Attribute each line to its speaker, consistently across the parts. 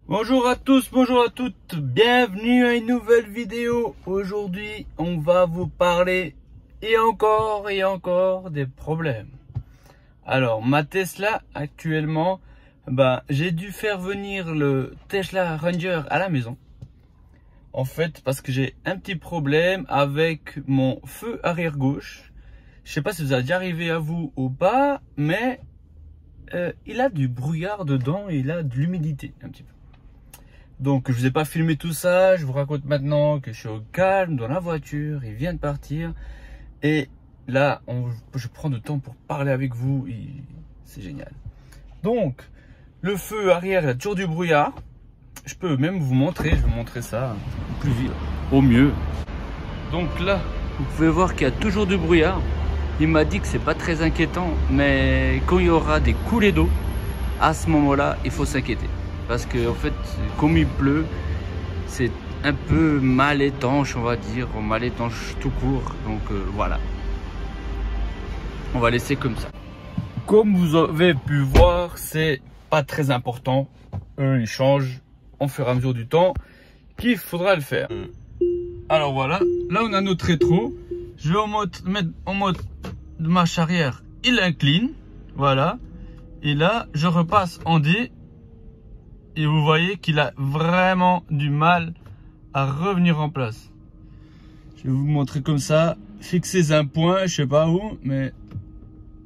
Speaker 1: Bonjour à tous, bonjour à toutes, bienvenue à une nouvelle vidéo. Aujourd'hui, on va vous parler et encore des problèmes. Alors, ma Tesla actuellement, j'ai dû faire venir le Tesla Ranger à la maison. En fait, parce que j'ai un petit problème avec mon feu arrière gauche. Je sais pas si vous a déjà arrivé à vous ou pas, mais il a du brouillard dedans et il a de l'humidité un petit peu. Donc je vous ai pas filmé tout ça, je vous raconte maintenant que je suis au calme dans la voiture, il vient de partir. Et là, je prends du temps pour parler avec vous, c'est génial. Donc, le feu arrière, il a toujours du brouillard. Je peux même vous montrer, je vais vous montrer ça plus vite, au mieux. Donc là, vous pouvez voir qu'il y a toujours du brouillard. Il m'a dit que c'est pas très inquiétant, mais quand il y aura des coulées d'eau, à ce moment-là, il faut s'inquiéter. Parce que en fait, comme il pleut, c'est un peu mal étanche, on va dire, mal étanche tout court. Donc voilà, on va laisser comme ça. Comme vous avez pu voir, c'est pas très important. Eux, ils changent au fur et à mesure du temps qu'il faudra le faire. Alors voilà, là on a notre rétro. Je vais mettre en mode de marche arrière, il incline, voilà. Et là, je repasse en D. Et vous voyez qu'il a vraiment du mal à revenir en place. Je vais vous montrer comme ça. Fixez un point, je sais pas où, mais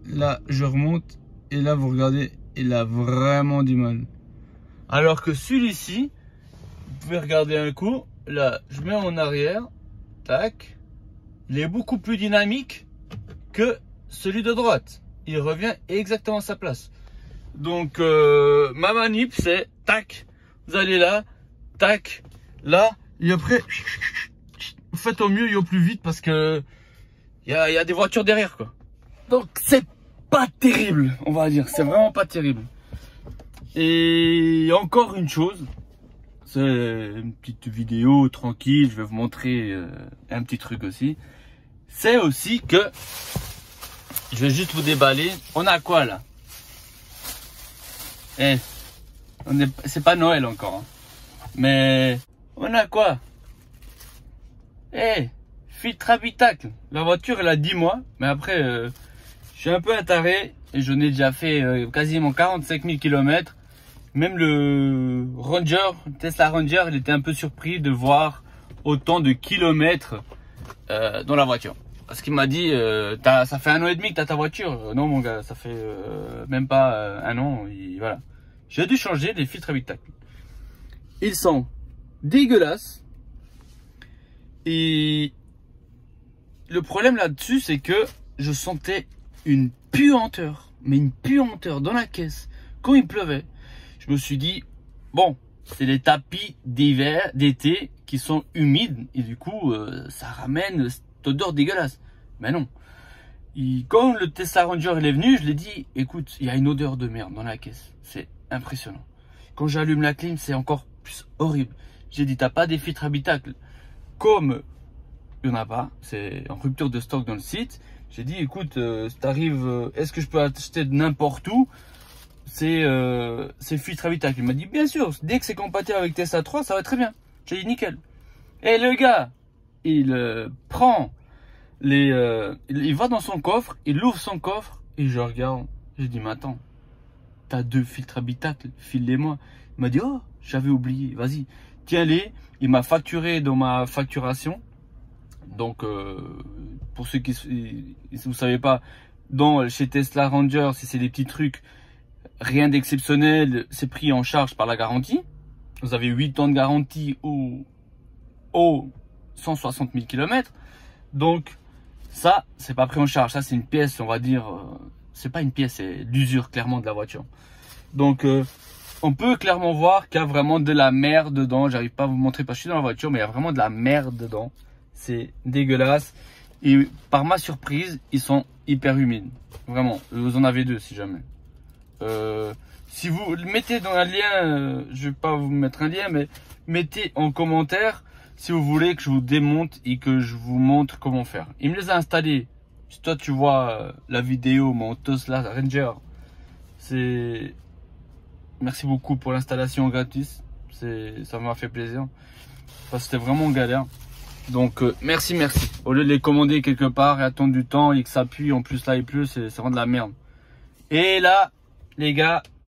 Speaker 1: là je remonte et là vous regardez, il a vraiment du mal. Alors que celui-ci, vous pouvez regarder un coup, là je mets en arrière, tac, il est beaucoup plus dynamique que celui de droite. Il revient exactement à sa place. Donc ma manip c'est tac, vous allez là, tac, là, et après vous faites au mieux et au plus vite parce que il y a des voitures derrière quoi. Donc c'est pas terrible, on va dire, c'est vraiment pas terrible. Et encore une chose, c'est une petite vidéo tranquille, je vais vous montrer un petit truc aussi. C'est aussi que je vais juste vous déballer, on a quoi là? Eh, c'est pas Noël encore, hein. Mais on a quoi? Eh, filtre habitacle. La voiture elle a 10 mois, mais après je suis un peu un taré et j'en ai déjà fait quasiment 45 000 km. Même le Ranger, Tesla Ranger, il était un peu surpris de voir autant de kilomètres dans la voiture. Parce qu'il m'a dit, ça fait 1 an et demi que tu as ta voiture. Non mon gars, ça fait même pas 1 an. Et voilà. J'ai dû changer les filtres habitacle. Ils sont dégueulasses. Et le problème là-dessus, c'est que je sentais une puanteur. Mais une puanteur dans la caisse. Quand il pleuvait, je me suis dit, bon, c'est les tapis d'hiver, d'été qui sont humides. Et du coup, ça ramène cette odeur dégueulasse. Mais non. Et quand le Tesla Ranger il est venu, je lui ai dit, écoute, il y a une odeur de merde dans la caisse. C'est impressionnant. Quand j'allume la clim, c'est encore plus horrible. J'ai dit, t'as pas des filtres habitacle? Comme il n'y en a pas, c'est en rupture de stock dans le site. J'ai dit, écoute, si t'arrives, est-ce que je peux acheter de n'importe où ces filtres habitacle? Il m'a dit, bien sûr, dès que c'est compatible avec Tesla 3, ça va très bien. J'ai dit, nickel. Et le gars, il prend il va dans son coffre, il ouvre son coffre et je regarde. Je dis, mais attends, t'as 2 filtres habitacle, file-les-moi. Il m'a dit, oh, j'avais oublié, vas-y, tiens-les. Il m'a facturé dans ma facturation. Donc, pour ceux qui vous savez pas, chez Tesla Ranger, si c'est des petits trucs, rien d'exceptionnel, c'est pris en charge par la garantie. Vous avez 8 ans de garantie au 160 000 km. Donc, ça, c'est pas pris en charge. Ça, c'est une pièce, on va dire, c'est pas une pièce, c'est l'usure clairement de la voiture. Donc, on peut clairement voir qu'il y a vraiment de la merde dedans. J'arrive pas à vous montrer parce que je suis dans la voiture, mais il y a vraiment de la merde dedans. C'est dégueulasse. Et par ma surprise, ils sont hyper humides. Vraiment, vous en avez 2 si jamais. Si vous le mettez dans un lien, je vais pas vous mettre un lien, mais mettez en commentaire si vous voulez que je vous démonte et que je vous montre comment faire. Il me les a installés. Si toi tu vois la vidéo, mon Tesla Ranger, c'est... Merci beaucoup pour l'installation gratis. Ça m'a fait plaisir. Parce que c'était vraiment galère. Donc merci. Au lieu de les commander quelque part et attendre du temps et que ça pue, en plus là il pleut, c'est vraiment de la merde. Et là, les gars,